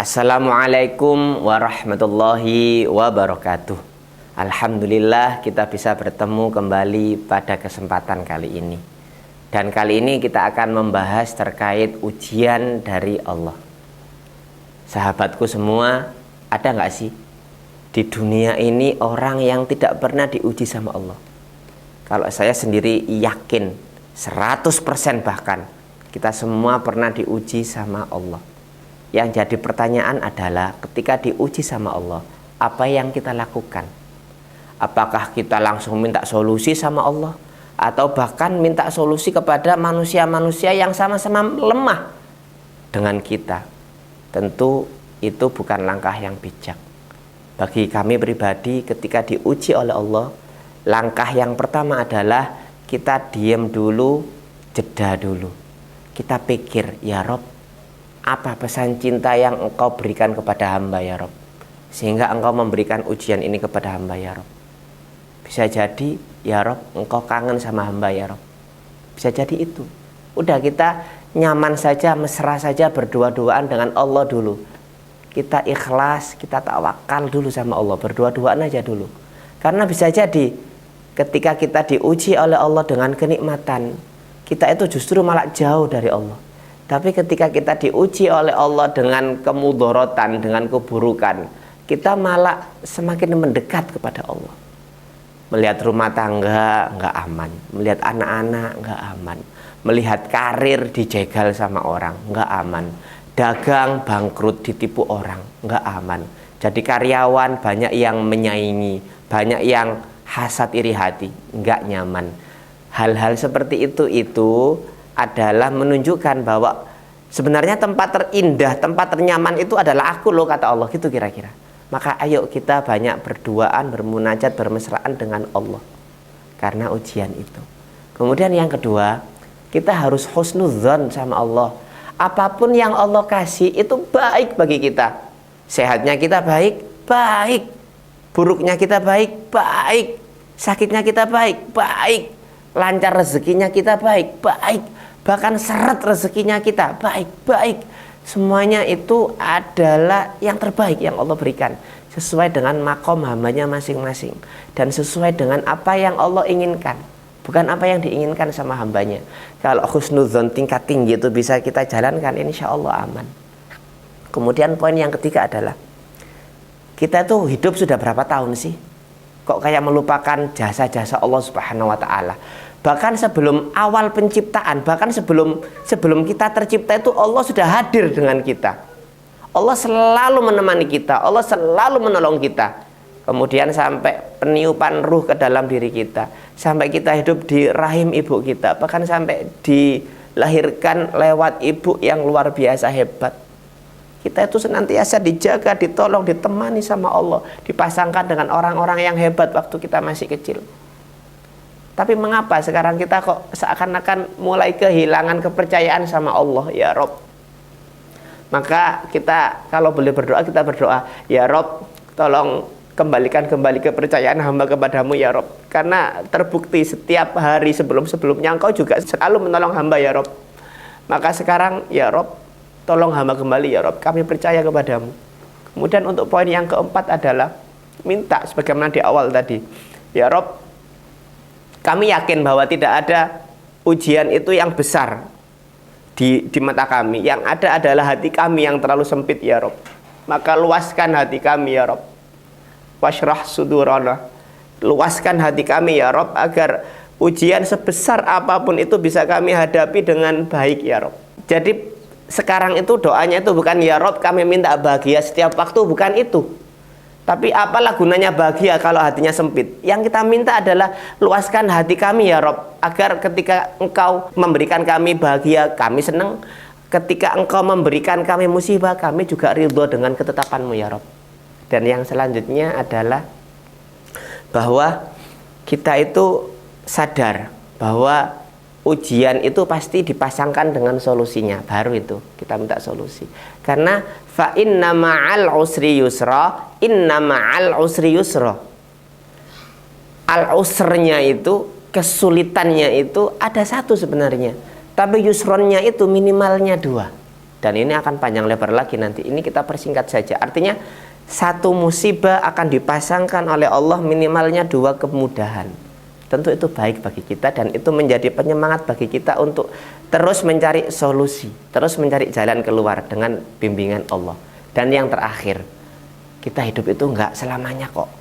Assalamualaikum warahmatullahi wabarakatuh. Alhamdulillah kita bisa bertemu kembali pada kesempatan kali ini. Dan kali ini kita akan membahas terkait ujian dari Allah. Sahabatku semua, ada nggak sih di dunia ini orang yang tidak pernah diuji sama Allah? Kalau saya sendiri yakin 100% bahkan kita semua pernah diuji sama Allah. Yang jadi pertanyaan adalah ketika diuji sama Allah, apa yang kita lakukan? Apakah kita langsung minta solusi sama Allah? Atau bahkan minta solusi kepada manusia-manusia yang sama-sama lemah dengan kita? Tentu itu bukan langkah yang bijak. Bagi kami pribadi ketika diuji oleh Allah, langkah yang pertama adalah kita diam dulu, jeda dulu. Kita pikir, ya Rob, apa pesan cinta yang engkau berikan kepada hamba ya Rob, sehingga engkau memberikan ujian ini kepada hamba ya Rob. Bisa jadi ya Rob, engkau kangen sama hamba ya Rob. Bisa jadi itu. Udah, kita nyaman saja, mesra saja berdua-duaan dengan Allah dulu. Kita ikhlas, kita tawakal dulu sama Allah, berdua-duaan aja dulu. Karena bisa jadi ketika kita diuji oleh Allah dengan kenikmatan, kita itu justru malah jauh dari Allah. Tapi ketika kita diuji oleh Allah dengan kemudorotan, dengan keburukan, kita malah semakin mendekat kepada Allah. Melihat rumah tangga nggak aman, melihat anak-anak nggak aman, melihat karir dijegal sama orang nggak aman, dagang bangkrut ditipu orang nggak aman, jadi karyawan banyak yang menyaingi, banyak yang hasad iri hati, nggak nyaman. Hal-hal seperti itu adalah menunjukkan bahwa sebenarnya tempat terindah, tempat ternyaman itu adalah aku loh, kata Allah, gitu kira-kira. Maka ayo kita banyak berduaan, bermunajat, bermesraan dengan Allah karena ujian itu. Kemudian yang kedua, kita harus husnudzon sama Allah. Apapun yang Allah kasih itu baik bagi kita. Sehatnya kita baik, baik. Buruknya kita baik, baik. Sakitnya kita baik, baik. Lancar rezekinya kita baik, baik. Bahkan seret rezekinya kita baik-baik. Semuanya itu adalah yang terbaik yang Allah berikan, sesuai dengan makom hambanya masing-masing, dan sesuai dengan apa yang Allah inginkan, bukan apa yang diinginkan sama hambanya. Kalau husnudzon tingkat tinggi itu bisa kita jalankan, insya Allah aman. Kemudian poin yang ketiga adalah, kita tuh hidup sudah berapa tahun sih? Kok kayak melupakan jasa-jasa Allah Subhanahu wa Ta'ala? Bahkan sebelum awal penciptaan, bahkan sebelum kita tercipta itu Allah sudah hadir dengan kita. Allah selalu menemani kita, Allah selalu menolong kita. Kemudian sampai peniupan ruh ke dalam diri kita, sampai kita hidup di rahim ibu kita, bahkan sampai dilahirkan lewat ibu yang luar biasa hebat. Kita itu senantiasa dijaga, ditolong, ditemani sama Allah, dipasangkan dengan orang-orang yang hebat waktu kita masih kecil. Tapi mengapa sekarang kita kok seakan-akan mulai kehilangan kepercayaan sama Allah, ya Rob? Maka kita kalau boleh berdoa, kita berdoa, ya Rob, tolong kembalikan kembali kepercayaan hamba kepadamu, ya Rob. Karena terbukti setiap hari sebelum-sebelumnya Engkau juga selalu menolong hamba, ya Rob. Maka sekarang, ya Rob, tolong hamba kembali, ya Rob, kami percaya kepadamu. Kemudian untuk poin yang keempat adalah minta sebagaimana di awal tadi, ya Rob, kami yakin bahwa tidak ada ujian itu yang besar di mata kami. Yang ada adalah hati kami yang terlalu sempit, ya Rob. Maka luaskan hati kami, ya Rob. Washrah sudurana. Luaskan hati kami, ya Rob, agar ujian sebesar apapun itu bisa kami hadapi dengan baik, ya Rob. Jadi sekarang itu doanya itu bukan, ya Rob, kami minta bahagia setiap waktu, bukan itu. Tapi apalah gunanya bahagia kalau hatinya sempit? Yang kita minta adalah luaskan hati kami, ya Rob, agar ketika Engkau memberikan kami bahagia, kami senang. Ketika Engkau memberikan kami musibah, kami juga ridho dengan ketetapan-Mu, ya Rob. Dan yang selanjutnya adalah bahwa kita itu sadar bahwa ujian itu pasti dipasangkan dengan solusinya. Baru itu kita minta solusi. Karena fa inna ma'al usri yusra, inna ma'al usri yusra. Al-usrnya itu, kesulitannya itu ada satu sebenarnya, tapi yusronnya itu minimalnya dua. Dan ini akan panjang lebar lagi nanti. Ini kita persingkat saja. Artinya satu musibah akan dipasangkan oleh Allah minimalnya 2 kemudahan. Tentu itu baik bagi kita dan itu menjadi penyemangat bagi kita untuk terus mencari solusi, terus mencari jalan keluar dengan bimbingan Allah. Dan yang terakhir, kita hidup itu enggak selamanya kok.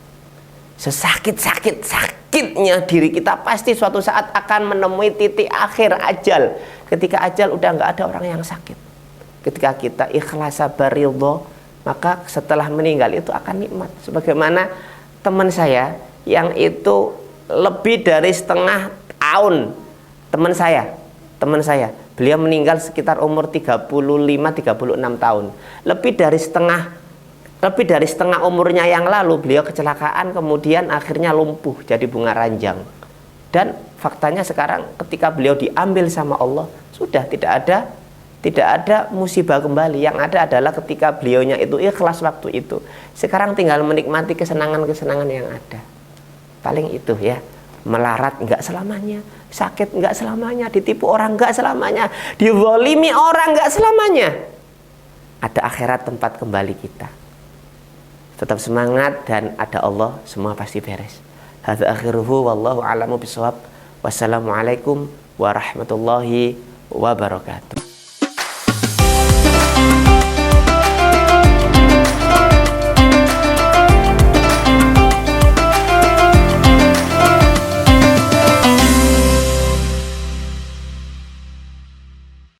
Sakitnya diri kita pasti suatu saat akan menemui titik akhir ajal. Ketika ajal udah enggak ada orang yang sakit. Ketika kita ikhlas sabar ridho, maka setelah meninggal itu akan nikmat. Sebagaimana teman saya yang itu lebih dari setengah tahun, teman saya, beliau meninggal sekitar umur 35-36 tahun. Lebih dari setengah umurnya yang lalu beliau kecelakaan, kemudian akhirnya lumpuh jadi bunga ranjang. Dan faktanya sekarang ketika beliau diambil sama Allah, sudah tidak ada musibah kembali. Yang ada adalah ketika beliaunya itu ikhlas waktu itu. Sekarang tinggal menikmati kesenangan-kesenangan yang ada. Paling itu ya. Melarat enggak selamanya, sakit enggak selamanya, ditipu orang enggak selamanya, dizalimi orang enggak selamanya. Ada akhirat tempat kembali kita. Tetap semangat dan ada Allah, semua pasti beres. Hadza akhiruhu wallahu a'lamu bishawab. Wassalamualaikum warahmatullahi wabarakatuh.